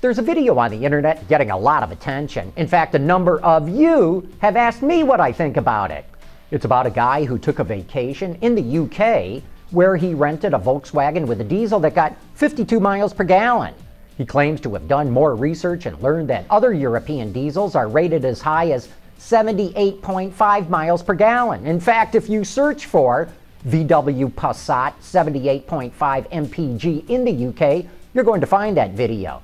There's a video on the internet getting a lot of attention. In fact, a number of you have asked me what I think about it. It's about a guy who took a vacation in the UK where he rented a Volkswagen with a diesel that got 52 miles per gallon. He claims to have done more research and learned that other European diesels are rated as high as 78.5 miles per gallon. In fact, if you search for VW Passat 78.5 mpg in the UK, you're going to find that video.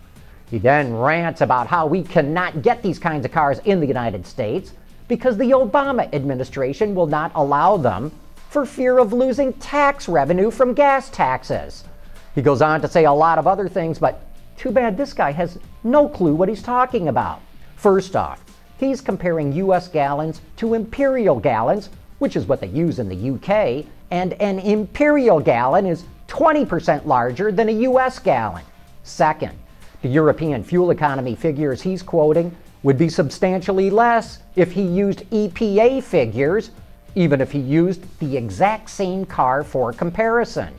He then rants about how we cannot get these kinds of cars in the United States because the Obama administration will not allow them for fear of losing tax revenue from gas taxes. He goes on to say a lot of other things, but too bad this guy has no clue what he's talking about. First off, he's comparing US gallons to imperial gallons, which is what they use in the UK, and an imperial gallon is 20% larger than a US gallon. Second, the European fuel economy figures he's quoting would be substantially less if he used EPA figures, even if he used the exact same car for comparison.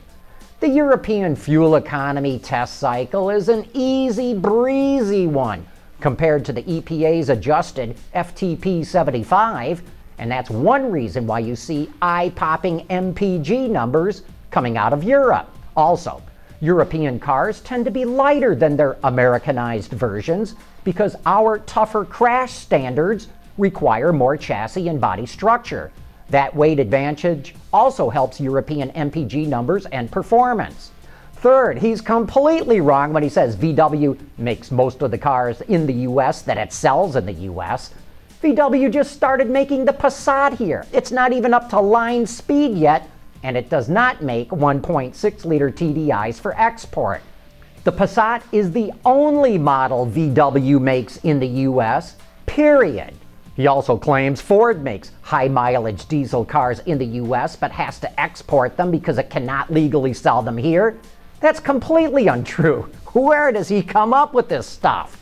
The European fuel economy test cycle is an easy breezy one compared to the EPA's adjusted FTP 75, and that's one reason why you see eye-popping MPG numbers coming out of Europe. Also, European cars tend to be lighter than their Americanized versions because our tougher crash standards require more chassis and body structure. That weight advantage also helps European MPG numbers and performance. Third, he's completely wrong when he says VW makes most of the cars in the US that it sells in the US. VW just started making the Passat here. It's not even up to line speed yet, and it does not make 1.6-liter TDIs for export. The Passat is the only model VW makes in the US, period. He also claims Ford makes high-mileage diesel cars in the US but has to export them because it cannot legally sell them here. That's completely untrue. Where does he come up with this stuff?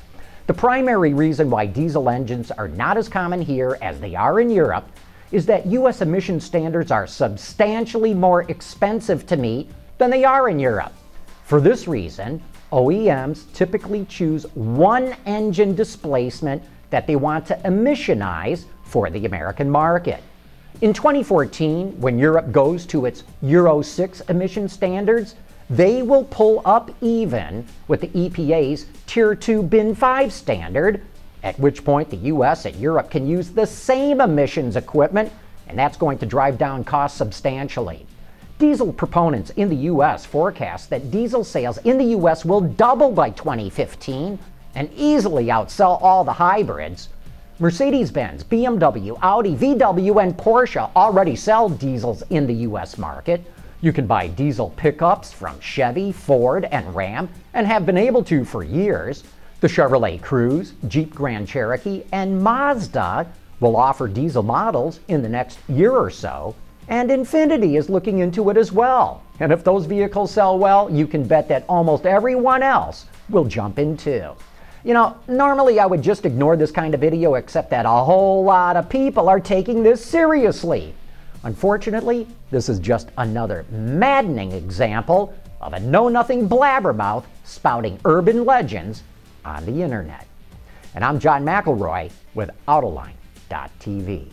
The primary reason why diesel engines are not as common here as they are in Europe is that US emission standards are substantially more expensive to meet than they are in Europe. For this reason, OEMs typically choose one engine displacement that they want to emissionize for the American market. In 2014, when Europe goes to its Euro 6 emission standards, they will pull up even with the EPA's Tier 2 Bin 5 standard, at which point the US and Europe can use the same emissions equipment, and that's going to drive down costs substantially. Diesel proponents in the US forecast that diesel sales in the US will double by 2015 and easily outsell all the hybrids. Mercedes-Benz, BMW, Audi, VW, and Porsche already sell diesels in the US market. You can buy diesel pickups from Chevy, Ford, and Ram, and have been able to for years. The Chevrolet Cruze, Jeep Grand Cherokee, and Mazda will offer diesel models in the next year or so, and Infiniti is looking into it as well. And if those vehicles sell well, you can bet that almost everyone else will jump in too. You know, normally I would just ignore this kind of video, except that a whole lot of people are taking this seriously. Unfortunately, this is just another maddening example of a know-nothing blabbermouth spouting urban legends on the internet. And I'm John McElroy with Autoline.tv.